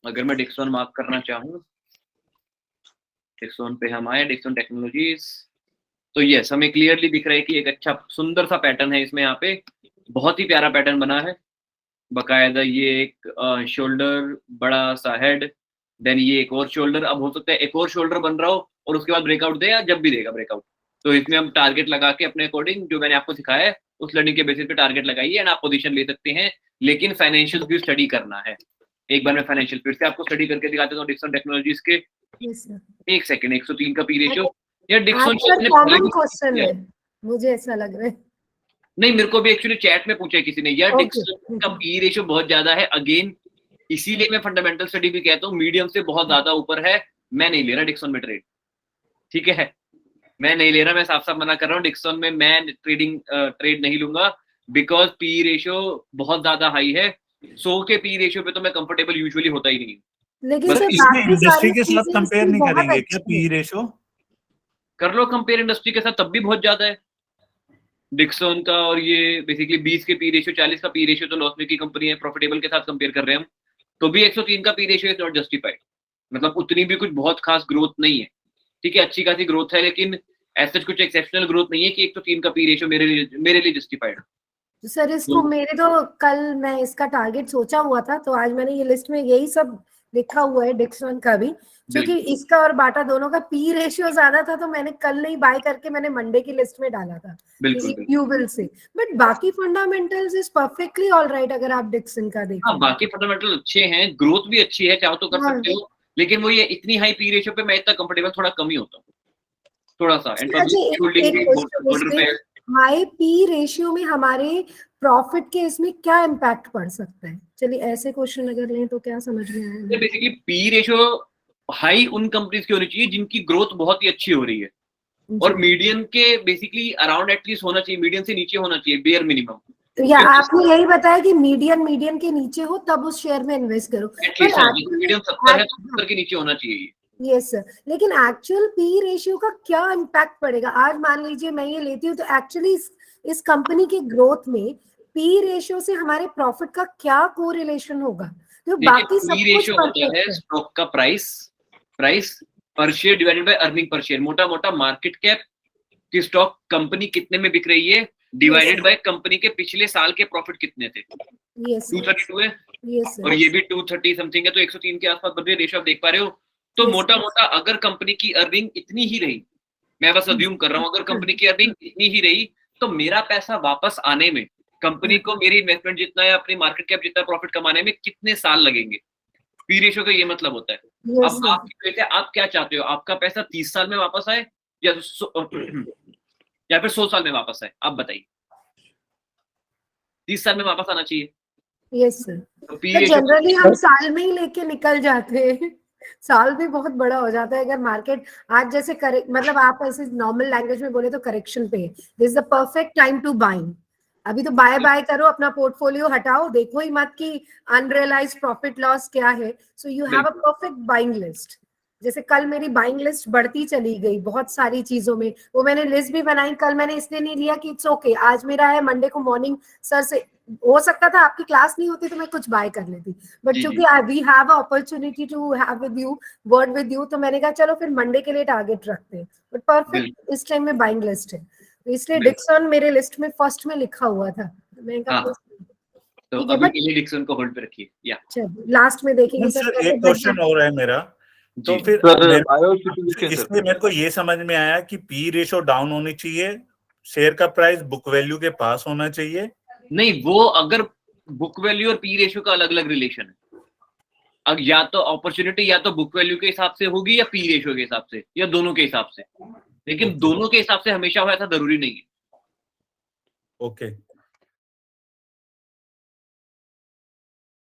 अगर मैं Dixon mark करना चाहूँ, डिक्सॉन पे हम आए, डिक्सॉन टेक्नोलॉजीज, तो यस हमें क्लियरली दिख रहा है कि एक अच्छा सुंदर सा पैटर्न है इसमें, यहाँ पे बहुत ही प्यारा पैटर्न बना है। बकायदा ये एक शोल्डर, बड़ा सा हेड, देन ये एक और शोल्डर, अब हो सकता है एक और शोल्डर बन रहा हो और उसके बाद ब्रेकआउट दे, या जब भी देगा ब्रेकआउट, तो इसमें हम टारगेट लगा के अपने अकॉर्डिंग जो मैंने आपको सिखाया है उस लर्निंग के बेसिस पे टारगेट लगाइए एंड आप पोजीशन ले सकते हैं, लेकिन फाइनेंशियल भी स्टडी करना है। एक बार मैं फाइनेंशियल फिर से आपको स्टडी करके दिखाता हूँ डिक्सन टेक्नोलॉजीज के। एक सेकंड, 103 का पी रेशियो या डिक्सन कॉमन क्वेश्चन है, मुझे ऐसा लग रहा है। नहीं, मेरे को भी एक्चुअली चैट में पूछा है किसी ने, यार डिक्सन का पी रेशियो बहुत ज्यादा है, अगेन इसीलिए मैं फंडामेंटल स्टडी भी कहता हूँ मीडियम से बहुत ज्यादा ऊपर है, मैं नहीं ले रहा डिक्सन में ट्रेड, ठीक है, मैं नहीं ले रहा, मैं साफ साफ मना कर रहा हूँ, डिक्सन में मैं ट्रेड नहीं लूंगा, बिकॉज पी रेशियो बहुत ज्यादा हाई है। 100 के पी रेशियो पे तो मैं कंफर्टेबल यूजुअली होता ही नहीं। लेकिन इंडस्ट्री के साथ कंपेयर नहीं करेंगे क्या पी रेशियो? कर लो कंपेयर इंडस्ट्री के साथ, तब भी बहुत ज्यादा है डिक्सन का, और ये बेसिकली 20 के पी रेशियो, 40 का पी रेशियो तो लॉस मेकिंग कंपनी है, प्रॉफिटेबल के साथ कंपेयर कर रहे हैं हम, तो भी 103 का P ratio is not justified, मतलब उतनी भी कुछ बहुत खास ग्रोथ नहीं है, ठीक है, अच्छी खासी ग्रोथ है, लेकिन ऐसा कुछ एक्सेप्शनल ग्रोथ नहीं है कि 103 का पी रेशियो मेरे लिए जस्टिफाइड है। सर इसको मेरे तो कल मैं इसका टारगेट सोचा हुआ था, तो आज मैंने ये लिस्ट में यही सब लिखा हुआ है डिक्सन का भी, क्योंकि इसका और बाटा दोनों का पी रेशियो ज्यादा था, तो मैंने कल नहीं बाय करके मैंने मंडे की लिस्ट में डाला था क्यूबिल से। बट बाकी फंडामेंटल्स इज परफेक्टली ऑलराइट अगर आप डिक्सन का देखें। हाँ, बाकी फंडामेंटल अच्छे हैं, ग्रोथ भी अच्छी है, चाहो तो कर सकते हो, लेकिन वो ये इतनी हाई पी रेशियो पे मैं इतना कंफर्टेबल थोड़ा कम ही होता हूँ, थोड़ा सा। हाई पी रेशियो में हमारे प्रॉफिट के इसमें क्या इम्पैक्ट पड़ सकता है? चलिए ऐसे क्वेश्चन अगर लें तो क्या समझ में आया? बेसिकली पी रेशियो हाई उन कंपनीज की होनी चाहिए जिनकी ग्रोथ बहुत ही अच्छी हो रही है, और मीडियन के बेसिकली अराउंड एटलीस्ट होना चाहिए, मीडियन से नीचे होना चाहिए बेयर मिनिमम। तो या आपने यही बताया कि मीडियन के नीचे हो तब उस शेयर में इन्वेस्ट करो, मीडियम 70 है तो 70 के नीचे होना चाहिए। यस सर, लेकिन एक्चुअल पी रेशियो का क्या इम्पैक्ट पड़ेगा? आज मान लीजिए मैं ये लेती हूँ, तो एक्चुअली इस कंपनी के ग्रोथ में पी रेशियो से हमारे प्रॉफिट का क्या कोरिलेशन होगा? तो बाकी सब पी रेशियो होता है स्टॉक का प्राइस पर share divided by earning per share, मोटा मोटा मार्केट कैप की स्टॉक कंपनी कितने में बिक रही है डिवाइडेड बाय कंपनी के पिछले साल के प्रॉफिट कितने थे। 232 है और ये भी 230 समथिंग है, तो 103 के आसपास बन रही है रेशियो, आप देख पा रहे हो। तो मोटा मोटा अगर कंपनी की अर्निंग इतनी ही रही, मैं बस अज्यूम कर रहा हूं, अगर कंपनी की अर्निंग इतनी ही रही तो मेरा पैसा वापस आने में कंपनी को मेरी इन्वेस्टमेंट जितना या अपनी मार्केट कैप जितना प्रॉफिट कमाने में कितने साल लगेंगे। पी रेशियो का ये मतलब होता है। अब आप क्या चाहते हो, आपका पैसा 30 साल में वापस आए या फिर 100 साल में वापस आए? आप बताइए। 30 साल में वापस आना चाहिए। यस सर, तो जनरली हम साल में ही लेके निकल जाते हैं, साल भी बहुत बड़ा हो जाता है। अगर मार्केट आज जैसे मतलब आप ऐसे नॉर्मल लैंग्वेज में बोले तो करेक्शन पे, this is the perfect time to buying. अभी तो बाय करो, अपना पोर्टफोलियो हटाओ, देखो ही मत कि अनरियलाइज्ड प्रॉफिट लॉस क्या है। So you have a perfect buying list. जैसे कल मेरी बाइंग लिस्ट बढ़ती चली गई बहुत सारी चीजों में, वो मैंने लिस्ट भी बनाई। कल मैंने इसलिए नहीं लिया कि इट्स ओके, आज मेरा है मंडे को मॉर्निंग सर से हो सकता था आपकी क्लास नहीं होती तो मैं कुछ बाय कर लेती, बट चूंकि we have a opportunity to have with you word with you, तो मैंने कहा चलो फिर मंडे के लिए टारगेट रखते हैं। बट परफेक्ट इस टाइम में बाइंग लिस्ट है, तो इसलिए डिक्सन मेरे लिस्ट में फर्स्ट में लिखा हुआ था। मैंने कहा तो अभी के लिए डिक्सन को होल्ड पे रखिए। या चलो लास्ट में देखेंगे सर। एक क्वेश्चन और है मेरा, तो फिर इसमें मेरे को ये समझ में आया कि पी रेशो डाउन होनी चाहिए, शेयर का प्राइस बुक वैल्यू के पास होना चाहिए। नहीं, वो अगर बुक वैल्यू और पी रेशियो का अलग अलग रिलेशन है, अब या तो अपॉर्चुनिटी या तो बुक वैल्यू के हिसाब से होगी या पी रेशियो के हिसाब से, या दोनों के हिसाब से, लेकिन दोनों के हिसाब से हमेशा हो ऐसा जरूरी नहीं है। ओके।